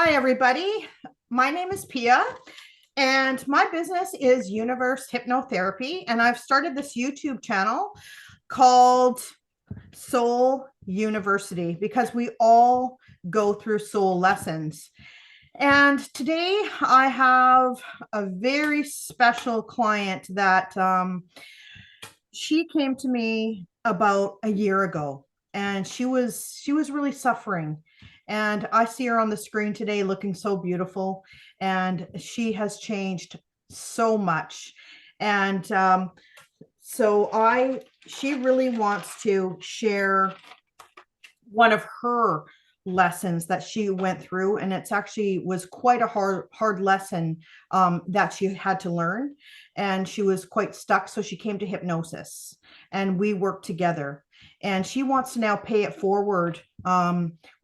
Hi, everybody. My name is Pia, and my business is Universe Hypnotherapy. And I've started this YouTube channel called Soul University because we all go through soul lessons. And today I have a very special client that she came to me about a year ago, and she was really suffering. And I see her on the screen today looking so beautiful, and she has changed so much. And so I she really wants to share one of her lessons that she went through, and it's actually was quite a hard lesson that she had to learn, and she was quite stuck, so she came to hypnosis and we worked together, and she wants to now pay it forward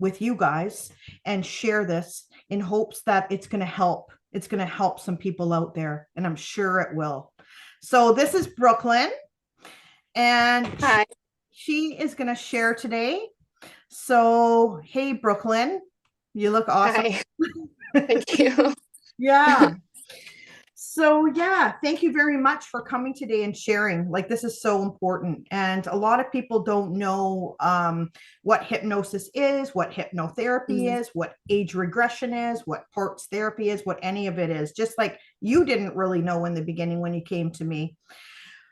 with you guys and share this in hopes that it's going to help some people out there, and I'm sure it will. So this is Brooklyn, and Hi. she is going to share today. So, hey, Brooklyn, you look awesome. Hi. Thank you. Yeah. So, yeah, thank you very much for coming today and sharing. Like, this is so important. And a lot of people don't know what hypnosis is, what hypnotherapy Mhm. is, what age regression is, what parts therapy is, what any of it is. Just like you didn't really know in the beginning when you came to me.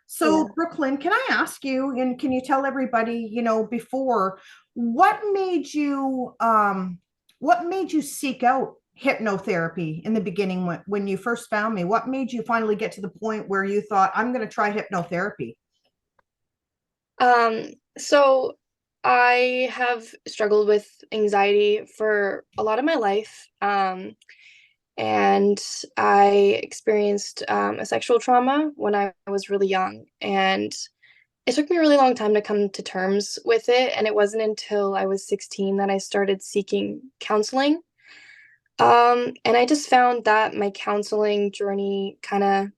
So, Yeah. Brooklyn, can I ask you, and can you tell everybody, before, what made you seek out hypnotherapy in the beginning when you first found me? What made you finally get to the point where you thought, I'm going to try hypnotherapy? So I have struggled with anxiety for a lot of my life. And I experienced a sexual trauma when I was really young. And it took me a really long time to come to terms with it. And it wasn't until I was 16 that I started seeking counseling. And I just found that my counseling journey I kind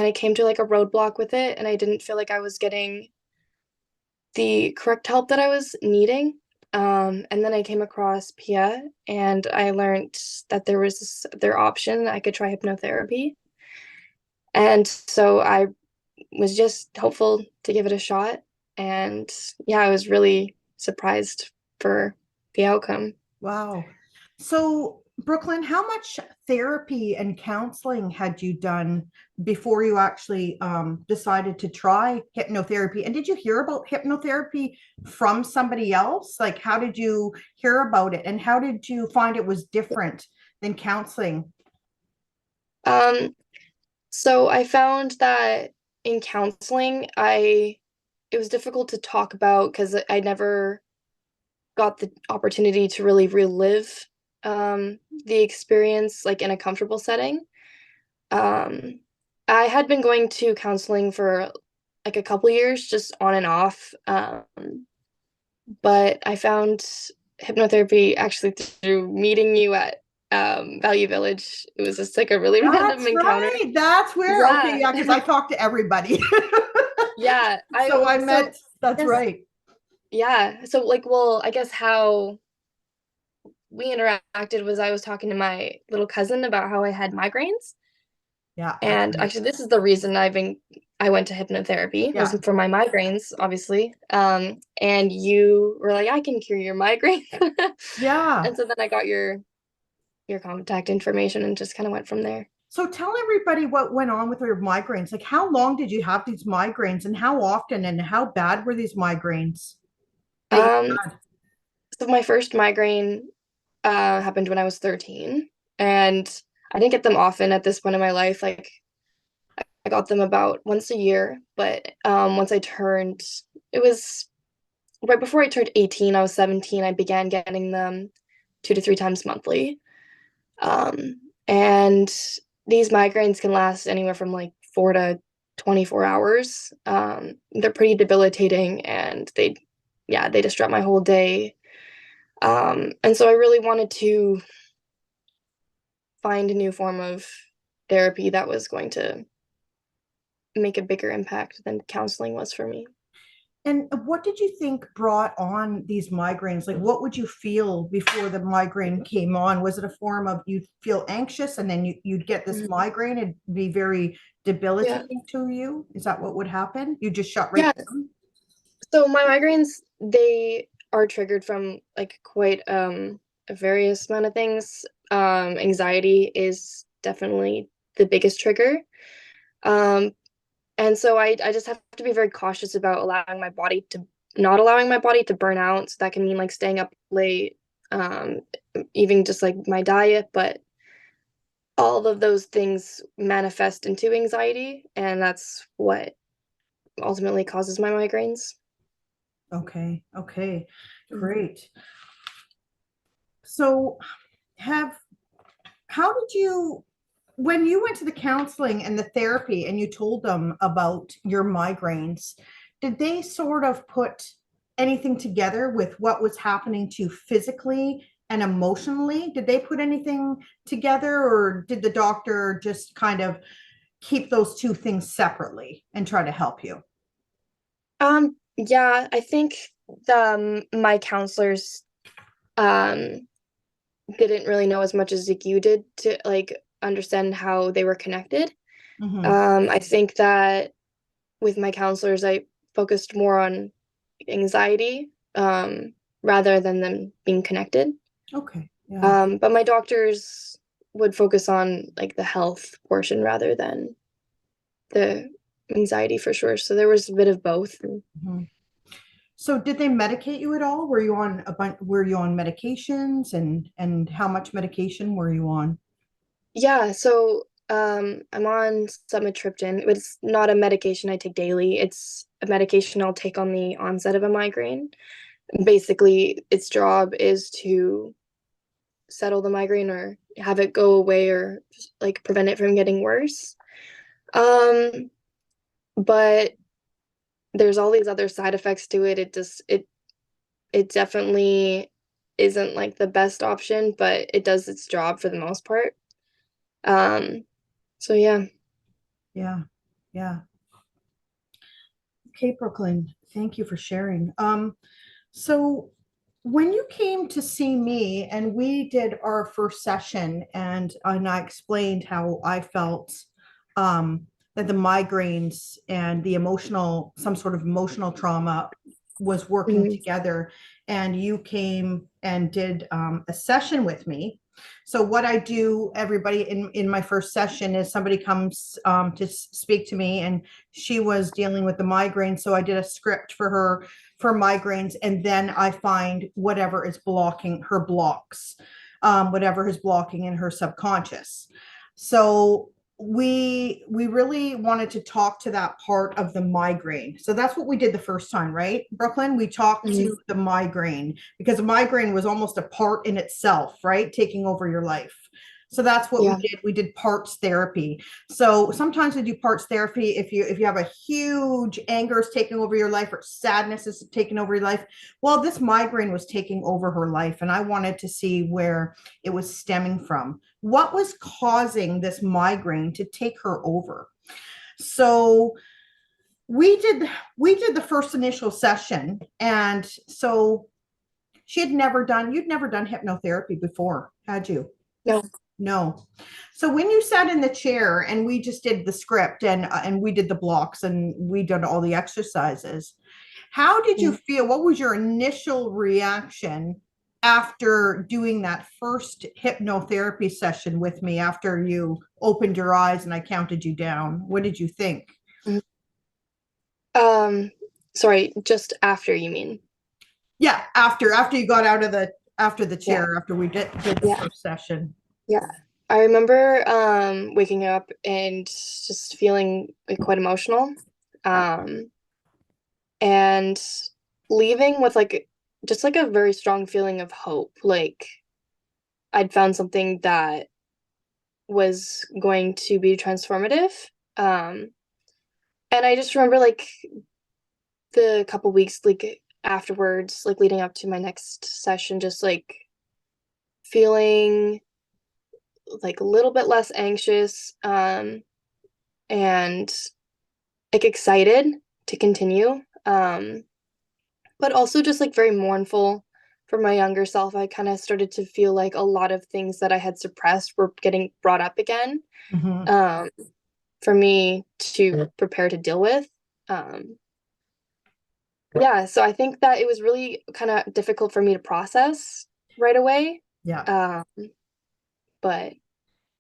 of came to like a roadblock with it, and I didn't feel like I was getting the correct help that I was needing. And then I came across Pia, and I learned that there was their option I could try hypnotherapy. And so I was just hopeful to give it a shot. And yeah, I was really surprised for the outcome. Wow. So, Brooklyn, how much therapy and counseling had you done before you actually decided to try hypnotherapy? And did you hear about hypnotherapy from somebody else? Like, how did you hear about it? And how did you find it was different than counseling? Um, so I found that in counseling, I it was difficult to talk about because I never got the opportunity to really relive the experience like in a comfortable setting. Um, I had been going to counseling for like a couple years, just on and off. But I found hypnotherapy actually through meeting you at Value Village. It was just like a really random That's encounter. right. That's where, okay, Yeah. yeah, because I talk to everybody. Yeah. So I So met, that's yes, right. yeah. So like, well, I guess how we interacted was I was talking to my little cousin about how I had migraines. Yeah, that's And right. actually this is the reason I went to hypnotherapy was Yeah. for my migraines, obviously. And you were like, I can cure your migraine. Yeah. And so then I got your contact information and just kind of went from there. So tell everybody what went on with your migraines. Like, how long did you have these migraines, and how often, and how bad were these migraines that you Um, had? so my first migraine happened when I was 13, and I didn't get them often at this point in my life. Like I got them about once a year, but once I turned, it was right before I turned 18, I was 17, I began getting them 2 to 3 times monthly. And these migraines can last anywhere from like 4 to 24 hours. They're pretty debilitating and yeah, they disrupt my whole day. And so I really wanted to find a new form of therapy that was going to make a bigger impact than counseling was for me. And what did you think brought on these migraines? Like, what would you feel before the migraine came on? Was it a form of you'd feel anxious and then you'd get this Mhm. migraine and be very Yeah. debilitating to you? Is that what would happen? You just shut right Yeah. down? So my migraines, they are triggered from like quite a various amount of things. Anxiety is definitely the biggest trigger. Um, and so I just have to be very cautious about allowing my body to not allowing my body to burn out. So that can mean like staying up late, um, even just like my diet, but all of those things manifest into anxiety, and that's what ultimately causes my migraines. Okay. Okay. Mhm. Great. So have how did you when you went to the counseling and the therapy and you told them about your migraines, did they sort of put anything together with what was happening to you physically and emotionally? Did they put anything together, or did the doctor just kind of keep those two things separately and try to help you? Yeah, I think my counselors um didn't really know as much as like you did to like understand how they were connected. Hmm. I think that with my counselors, I focused more on anxiety, rather than them being connected. Okay. Yeah. But my doctors would focus on like the health portion rather than the anxiety for sure. So there was a bit of both. Mhm. So did they medicate you at all? Were you on a bunch, were you on medications, and how much medication were you on? Yeah, so I'm on sumatriptan, but it's not a medication I take daily. It's a medication I'll take on the onset of a migraine. Basically, its job is to settle the migraine or have it go away or like prevent it from getting worse. Um, but there's all these other side effects to it. It definitely isn't like the best option, but it does its job for the most part. Um, so yeah. Yeah. Yeah. Okay, Brooklyn, thank you for sharing. So when you came to see me and we did our first session, and I explained how I felt, that the migraines and the emotional, some sort of emotional trauma was working Mhm. together, and you came and did a session with me. So what I do, everybody, in my first session is somebody comes to speak to me, and she was dealing with the migraine. So I did a script for her for migraines, and then I find whatever is blocking her blocks, whatever is blocking in her subconscious. So we really wanted to talk to that part of the migraine. So that's what we did the first time, right, Brooklyn? We talked Mhm. to the migraine because the migraine was almost a part in itself, right? Taking over your life. So that's what we Yeah. did. We did parts therapy. So sometimes we do parts therapy if you have a huge anger is taking over your life or sadness is taking over your life. Well, this migraine was taking over her life, and I wanted to see where it was stemming from. What was causing this migraine to take her over? So we did we did the first initial session, and so you'd never done hypnotherapy before, had you? No. No. So when you sat in the chair and we just did the script, and we did the blocks and we did all the exercises, how did you Mhm. feel? What was your initial reaction after doing that first hypnotherapy session with me, after you opened your eyes and I counted you down? What did you think? Mhm. Um, Sorry, just after you mean. Yeah, after you got out of the after the Yeah. chair, after we did the Yeah. first session. Yeah. I remember waking up and just feeling like quite emotional. Um and leaving with like just like a very strong feeling of hope. Like I'd found something that was going to be transformative. Um and I just remember like the couple weeks like afterwards, like leading up to my next session, just like feeling like a little bit less anxious, and like excited to continue. but also just like very mournful for my younger self. I kind of started to feel like a lot of things that I had suppressed were getting brought up again, Mhm. um, for me to prepare to deal with. Um, yeah, so I think that it was really kind of difficult for me to process right away. Yeah. Um, but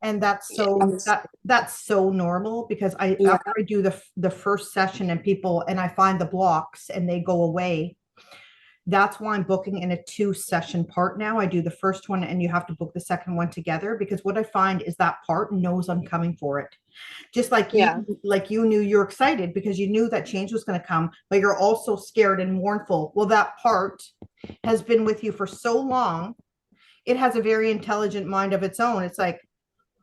And that's yeah, so that's so normal because I yeah, after I do the first session and people and I find the blocks and they go away. That's why I'm booking in a two session part now. I do the first one and you have to book the second one together because what I find is that part knows I'm coming for it. Just yeah, like you knew you're excited because you knew that change was going to come, but you're also scared and mournful. Well, that part has been with you for so long. It has a very intelligent mind of its own. It's like,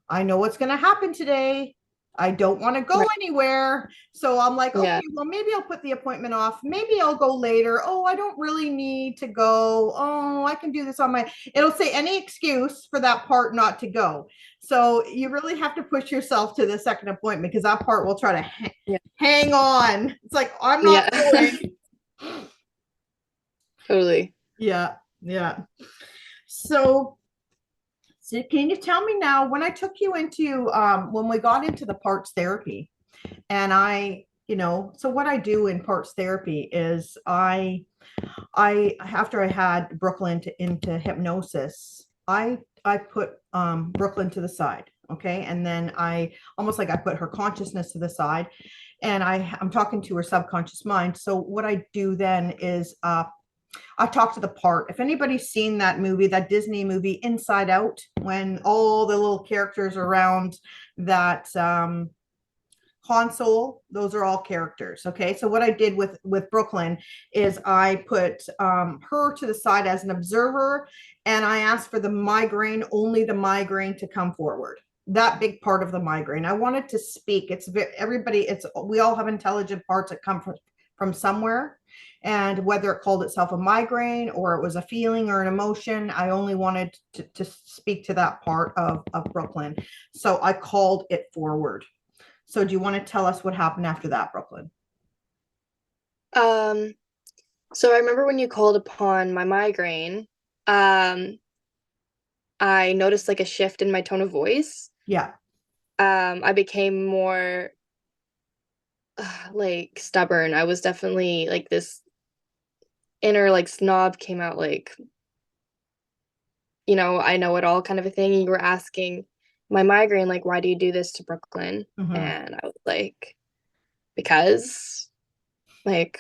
I know what's going to happen today. I don't want to go right, anywhere. So I'm like, okay, yeah, well, maybe I'll put the appointment off. Maybe I'll go later. Oh, I don't really need to go. Oh, I can do this on my, it'll say any excuse for that part not to go. So you really have to push yourself to the second appointment because that part will try to yeah, hang on. It's like, I'm not yeah, going. totally. Yeah. Yeah. So so can you tell me now when I took you into when we got into the parts therapy and so what I do in parts therapy is I after I had Brooklyn into hypnosis, I put Brooklyn to the side, okay, and then I almost like I put her consciousness to the side, and I'm talking to her subconscious mind. So what I do then is I talk to the part. If anybody's seen that movie, that Disney movie Inside Out, when all the little characters around that console, those are all characters. Okay, so what I did with Brooklyn is I put her to the side as an observer, and I asked for the migraine, only the migraine, to come forward. That big part of the migraine, I wanted to speak. Everybody. It's we all have intelligent parts that come from somewhere, and whether it called itself a migraine or it was a feeling or an emotion, I only wanted to speak to that part of Brooklyn. So I called it forward. So do you want to tell us what happened after that, Brooklyn? Um, so I remember when you called upon my migraine, um, I noticed like a shift in my tone of voice. Yeah. I became more like stubborn. I was definitely like this inner like snob came out like, I know it all kind of a thing. You were asking my migraine, like, why do you do this to Brooklyn? Mm-hmm. And I was like, because like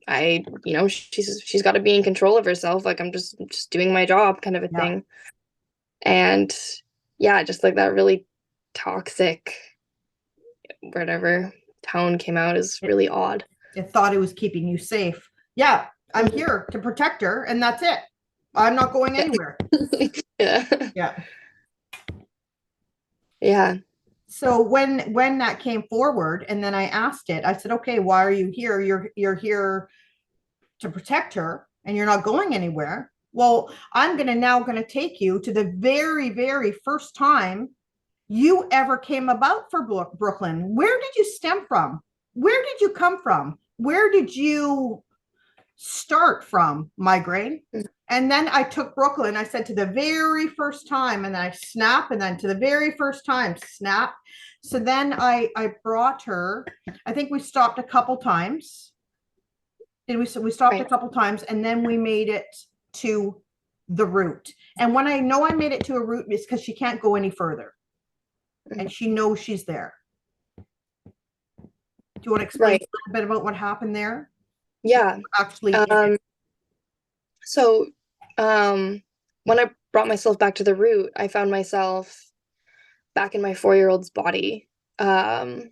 she's got to be in control of herself. Like I'm just doing my job kind of a Yeah. thing. And yeah, just like that really toxic whatever tone came out is It, really odd. it thought it was keeping you safe. Yeah. I'm Mhm. here to protect her, and that's it. I'm not going Yeah. anywhere. Yeah. Yeah. Yeah. So when that came forward, and then I asked it, I said, "Okay, why are you here? You're here to protect her, and you're not going anywhere." Well, I'm gonna take you to the very, very first time you ever came about for Brooklyn. Where did you stem from? Where did you come from? Where did you start from, migraine? And then I took Brooklyn. I said to the very first time, and then I snap, and then to the very first time, snap. So then I brought her. I think we stopped a couple times. Did we? So we stopped a Right. couple times, and then we made it to the root. And when I know I made it to a root, it's because she can't go any further, Mhm. and she knows she's there. Do you want to explain Right. a little bit about what happened there? Yeah. Actually, in it. Um, so when I brought myself back to the root, I found myself back in my 4-year-old's body, um,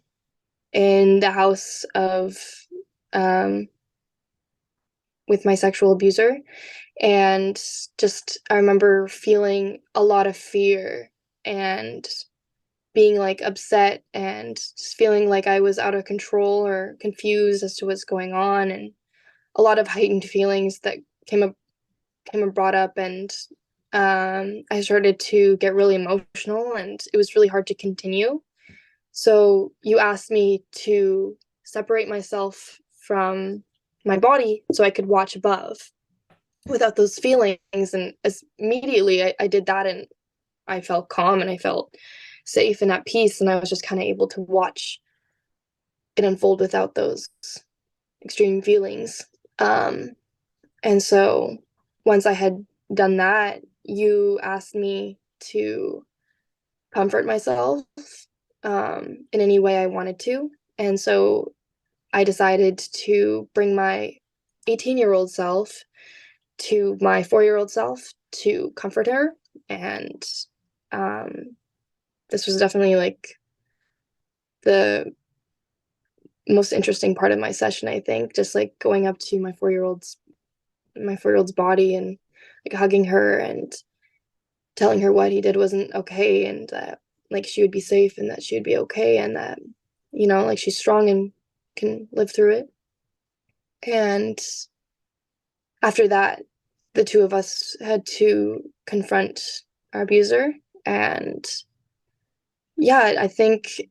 in the house of um with my sexual abuser. And just I remember feeling a lot of fear and being like upset and just feeling like I was out of control or confused as to what's going on, and a lot of heightened feelings that came up came and brought up. And I started to get really emotional and it was really hard to continue. So you asked me to separate myself from my body so I could watch above without those feelings. And as immediately I did that, and I felt calm and I felt safe and at peace. And I was just kind of able to watch it unfold without those extreme feelings. Um, and so once I had done that, you asked me to comfort myself in any way I wanted to. And so I decided to bring my 18-year-old self to my 4-year-old self to comfort her. And um, this was definitely like the most interesting part of my session, I think, just like going up to my 4-year-old's body and like hugging her and telling her what he did wasn't okay, and that like she would be safe and that she would be okay, and that like she's strong and can live through it. And after that, the two of us had to confront our abuser. And yeah, I think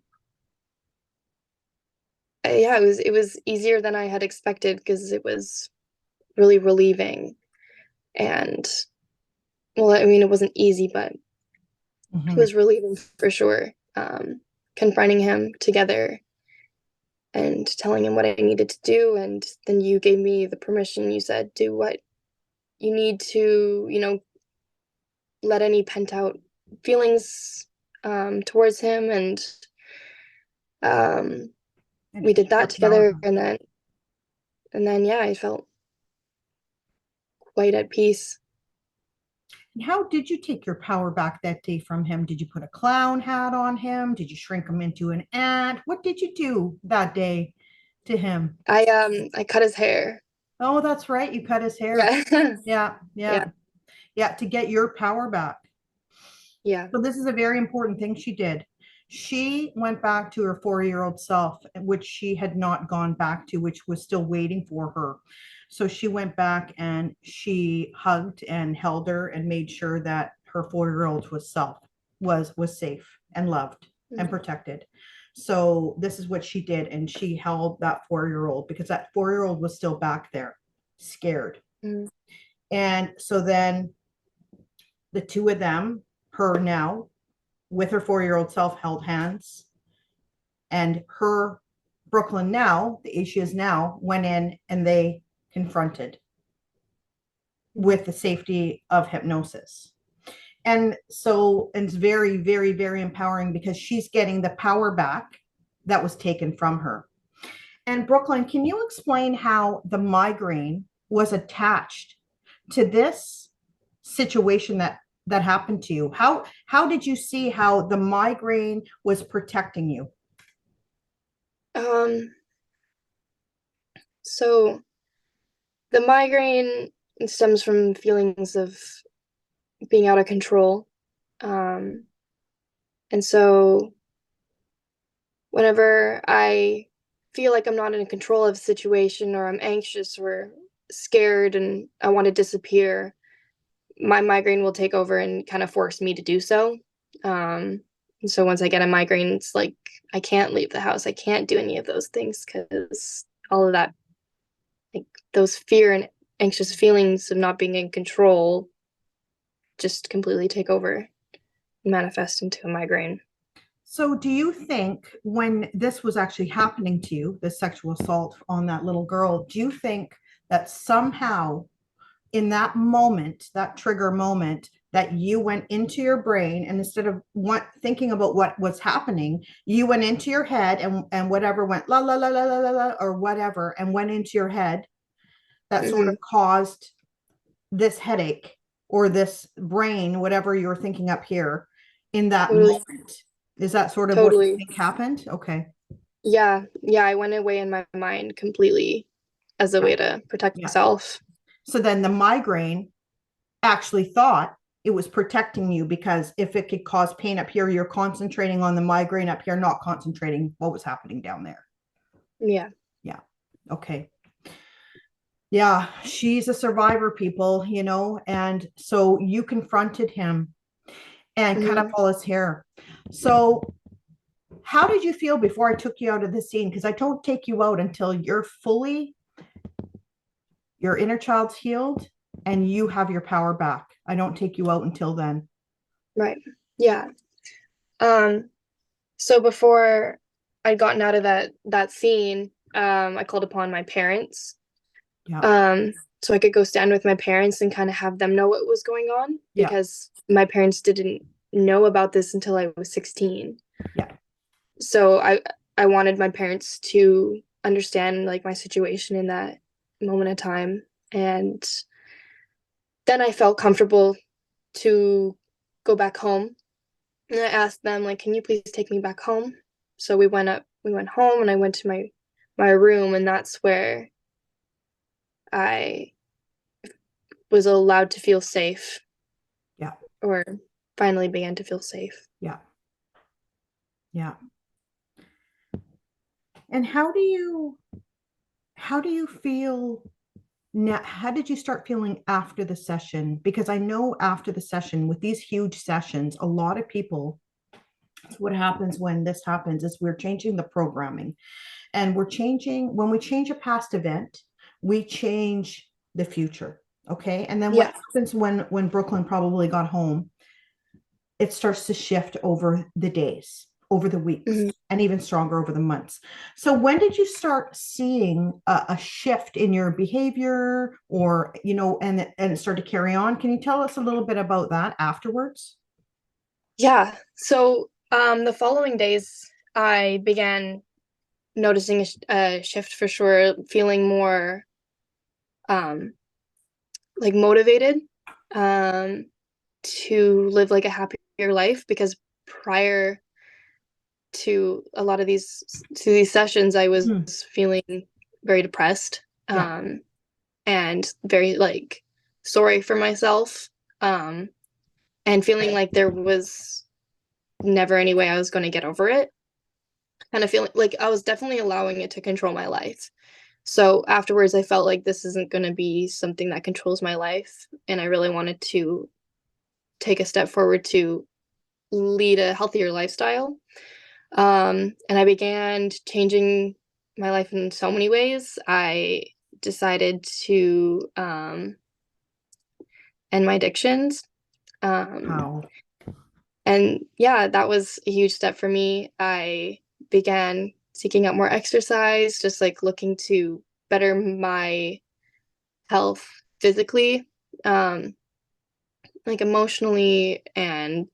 yeah, it was easier than I had expected because it was really relieving. And well, I mean, it wasn't easy, but it Mhm. was relieving for sure. Confronting him together and telling him what I needed to do. And then you gave me the permission. You said, do what you need to, let any pent out feelings towards him. And um, And to we did keep that your power together. back. And then, yeah, I felt quite at peace. And how did you take your power back that day from him? Did you put a clown hat on him? Did you shrink him into an ant? What did you do that day to him? I cut his hair. Oh, that's right. You cut his hair. Yeah. Yeah, yeah, Yeah. yeah, to get your power back. Yeah. So this is a very important thing she did. She went back to her 4-year-old self, which she had not gone back to, which was still waiting for her. So she went back and she hugged and held her and made sure that her 4-year-old was safe and loved and Mm-hmm. protected. So this is what she did, and she held that 4-year-old because that 4-year-old was still back there, scared. And so then the two of them, her now with her 4-year-old self, held hands, and her Brooklyn now, the age she is now, went in and they confronted with the safety of hypnosis. And so it's very, very, very empowering because she's getting the power back that was taken from her. And Brooklyn, can you explain how the migraine was attached to this situation that happened to you? How did you see how the migraine was protecting you? Um, so the migraine stems from feelings of being out of control. Um, and so whenever I feel like I'm not in control of a situation, or I'm anxious or scared and I want to disappear, my migraine will take over and kind of force me to do so. And so once I get a migraine, it's like I can't leave the house. I can't do any of those things because all of that, like those fear and anxious feelings of not being in control, just completely take over and manifest into a migraine. So, do you think when this was actually happening to you, the sexual assault on that little girl, do you think that somehow in that moment, that trigger moment, that you went into your brain and instead of thinking about what was happening, you went into your head and whatever went la la la la la la or whatever and went into your head that sort of Mm-hmm. caused this headache or this brain, whatever you're thinking up here in that Totally, moment. Is that sort of what you totally. think happened? Okay. Yeah, yeah. I went away in my mind completely as a Yeah. way to protect Yeah. myself. So then the migraine actually thought it was protecting you because if it could cause pain up here, you're concentrating on the migraine up here, not concentrating what was happening down there. Yeah. Yeah. Okay. Yeah. She's a survivor, people, and so you confronted him and cut up Mm-hmm. all his hair. So how did you feel before I took you out of the scene? Because I don't take you out until you're fully Your inner child's healed and you have your power back. I don't take you out until then. Right. Yeah. Um, so before I'd gotten out of that scene, I called upon my parents. Yeah. Um, so I could go stand with my parents and kind of have them know what was going on Yeah. because my parents didn't know about this until I was 16. Yeah. So I wanted my parents to understand like my situation in that moment of time. And then I felt comfortable to go back home. And I asked them, like, can you please take me back home? So we went home and I went to my room, and that's where I was allowed to feel safe, Yeah. or finally began to feel safe. Yeah. Yeah. And how do you feel now? How did you start feeling after the session? Because I know after the session with these huge sessions, a lot of people, what happens when this happens is we're changing the programming, and we're changing when we change a past event, we change the future. Okay. And then what Yeah. happens when Brooklyn probably got home, it starts to shift over the days, over the weeks, Mhm. and even stronger over the months. So when did you start seeing a shift in your behavior, or and it started to carry on? Can you tell us a little bit about that afterwards? Yeah. So the following days, I began noticing a shift for sure, feeling more um, like motivated um, to live like a happier life because prior to a lot of these sessions, I was Hmm. feeling very depressed Yeah. and very like sorry for myself um, and feeling like there was never any way I was going to get over it. Kind of feeling like I was definitely allowing it to control my life. So afterwards, I felt like this isn't going to be something that controls my life. And I really wanted to take a step forward to lead a healthier lifestyle. And I began changing my life in so many ways. I decided to end my addictions. Um, How? and yeah, that was a huge step for me. I began seeking out more exercise, just like looking to better my health physically, um, like emotionally, and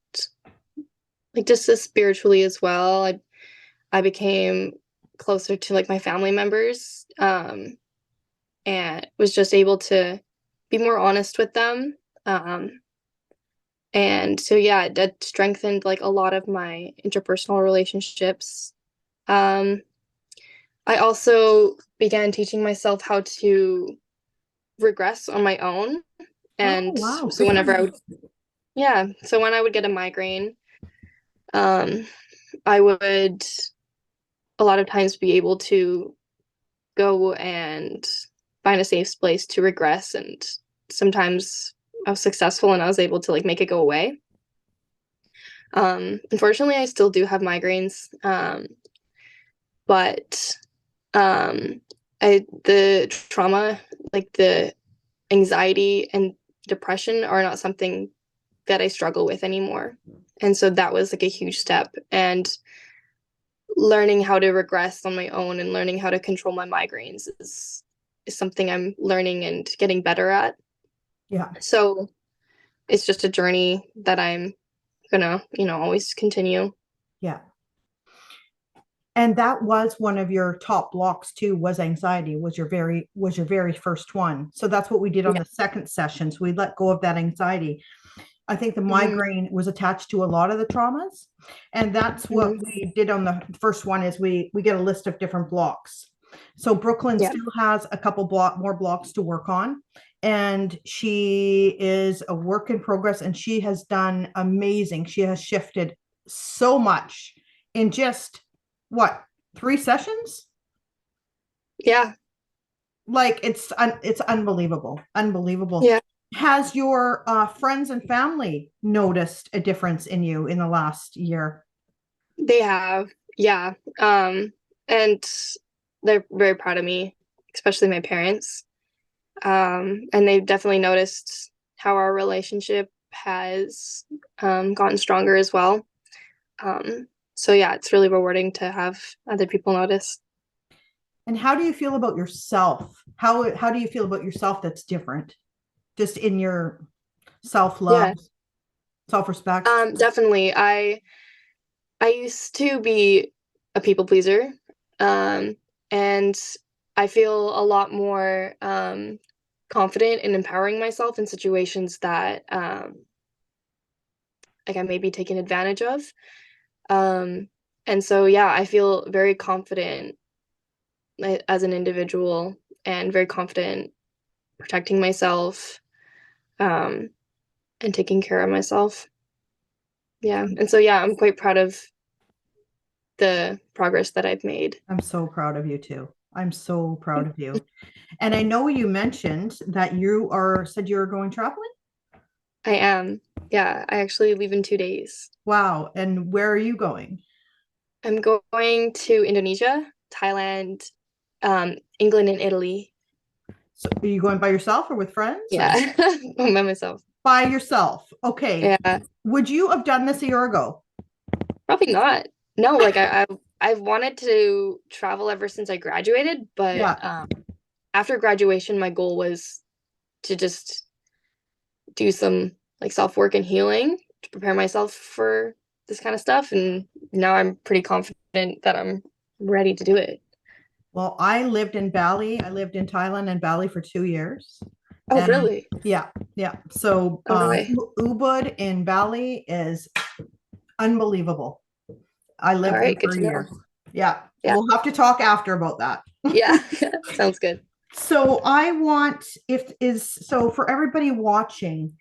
like just as spiritually as well. I became closer to like my family members, and was just able to be more honest with them. Um, and so yeah, that strengthened like a lot of my interpersonal relationships. Um, I also began teaching myself how to regress on my own. Oh, And wow, so good for whenever I you. would, yeah, so when I would get a migraine, um, I would a lot of times be able to go and find a safe place to regress. And sometimes I was successful and I was able to like make it go away. Unfortunately, I still do have migraines, but um, the trauma, like the anxiety and depression, are not something that I struggle with anymore. And so that was like a huge step. And learning how to regress on my own and learning how to control my migraines is something I'm learning and getting better at. Yeah. So it's just a journey that I'm gonna, always continue. Yeah. And that was one of your top blocks too, was anxiety, was your very first one. So that's what we did on Yeah. the second session. So we let go of that anxiety. I think the Hmm. migraine was attached to a lot of the traumas. And that's what Hmm. we did on the first one, is we get a list of different blocks. So Brooklyn Yeah. still has a couple more blocks to work on. And she is a work in progress, and she has done amazing. She has shifted so much in just what, 3 sessions? Yeah. Like it's unbelievable, unbelievable. Yeah. Has your friends and family noticed a difference in you in the last year? They have. Yeah. And they're very proud of me, especially my parents. And they've definitely noticed how our relationship has gotten stronger as well. So yeah, it's really rewarding to have other people notice. And how do you feel about yourself? How do you feel about yourself that's different? Just in your self-love, Yeah, self-respect? definitely. I used to be a people pleaser, um, and I feel a lot more confident in empowering myself in situations that like I may be taken advantage of. Um, and so yeah, I feel very confident as an individual and very confident protecting myself um, and taking care of myself. Yeah, and so yeah, I'm quite proud of the progress that I've made. I'm so proud of you too. I'm so proud of you. And I know you mentioned that you are said you were going traveling. I am. Yeah, I actually leave in 2 days. Wow. And where are you going? I'm going to Indonesia, Thailand, England, and Italy. So are you going by yourself or with friends or Yeah, I'm by myself. by yourself? Okay. Yeah, Would you have done this a year ago? probably not. No, like I've wanted to travel ever since I graduated, but Yeah. after graduation, my goal was to just do some like self work and healing to prepare myself for this kind of stuff. And now I'm pretty confident that I'm ready to do it. Well, I lived in Bali. I lived in Thailand and Bali for 2 years. Oh, And really? yeah, yeah. So Oh, no way. Ubud in Bali is unbelievable. I All lived there right, good for a to year. know. Yeah. Yeah. We'll have to talk after about that. Yeah. Sounds good. So I want if is so for everybody watching,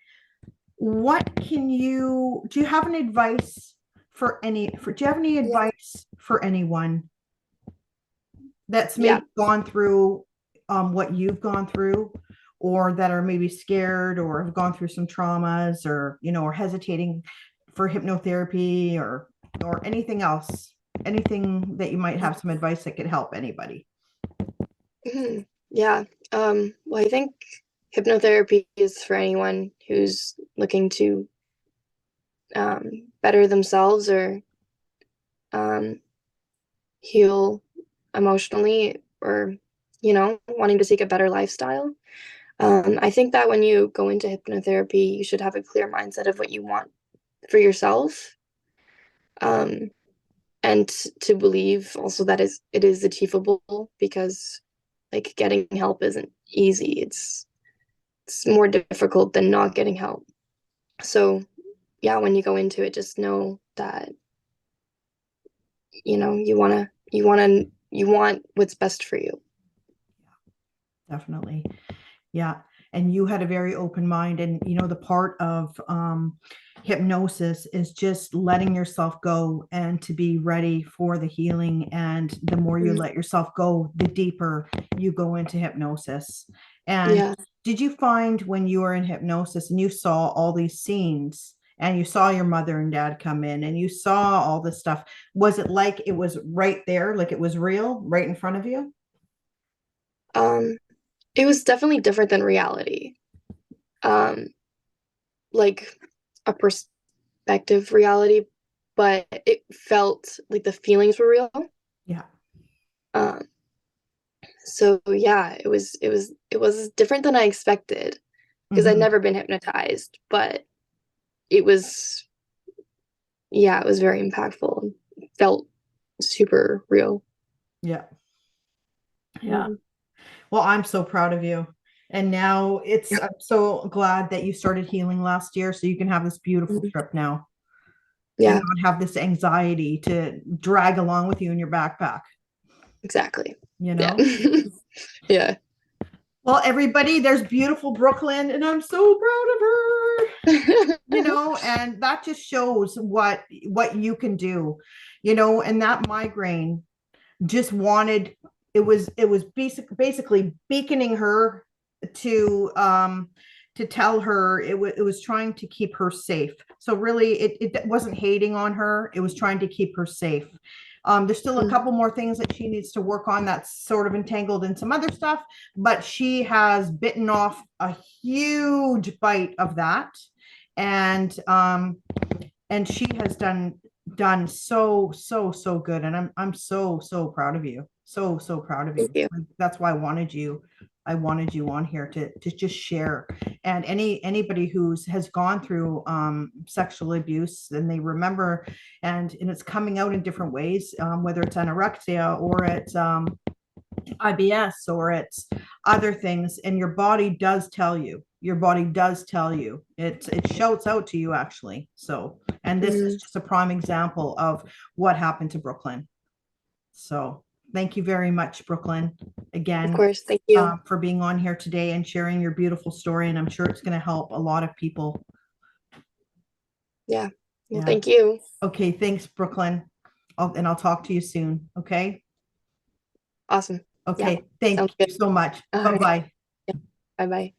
what can you do you have any advice do you have any Yeah. advice for anyone that's Yeah. maybe gone through what you've gone through or that are maybe scared or have gone through some traumas or or hesitating for hypnotherapy or anything else, anything that you might have some advice that could help anybody? Mhm. Yeah. Well, I think hypnotherapy is for anyone who's looking to better themselves or um, heal emotionally or, wanting to seek a better lifestyle. I think that when you go into hypnotherapy, you should have a clear mindset of what you want for yourself. Um, and to believe also that it is achievable because like getting help isn't easy. It's more difficult than not getting help. So yeah, when you go into it, just know that you want what's best for you. Definitely. Yeah. And you had a very open mind. And, the part of hypnosis is just letting yourself go and to be ready for the healing. And the more you Mm. let yourself go, the deeper you go into hypnosis. And Yeah. did you find when you were in hypnosis and you saw all these scenes and you saw your mother and dad come in and you saw all this stuff, was it like it was right there, like it was real, right in front of you? Um, it was definitely different than reality. Um, like a perspective reality, but it felt like the feelings were real. Yeah. Um, so yeah, it was different than I expected because I'd Hmm. never been hypnotized, but it was yeah, it was very impactful. It felt super real. Yeah. Yeah. Mhm. Well, I'm so proud of you. And now I'm so glad that you started healing last year so you can have this beautiful Mhm. trip now and Yeah, not have this anxiety to drag along with you in your backpack, exactly. you Yeah. know? Yeah. Well, everybody, there's beautiful Brooklyn, and I'm so proud of her. And that just shows what you can do, and that migraine just wanted it was basically beaconing her to tell her it was trying to keep her safe. So really it wasn't hating on her, it was trying to keep her safe. There's still a couple more things that she needs to work on that's sort of entangled in some other stuff, but she has bitten off a huge bite of that. And she has done so good. And I'm so proud of you. So proud of Thank you. you. That's why I wanted you on here to just share. And anybody who's has gone through sexual abuse, and they remember, and it's coming out in different ways, whether it's anorexia or it's IBS or it's other things, and your body does tell you. Your body does tell you. It shouts out to you actually. So, and this is just a prime example of what happened to Brooklyn. So, thank you very much, Brooklyn, Of again, course. Thank you. for being on here today and sharing your beautiful story. And I'm sure it's going to help a lot of people. Yeah. Well, Yeah. thank you. Okay. Thanks, Brooklyn. And I'll talk to you soon. Okay. Awesome. Yeah. Okay. Thank Sounds you good. so much. All Bye right. bye. Yeah. Bye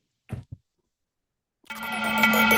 bye.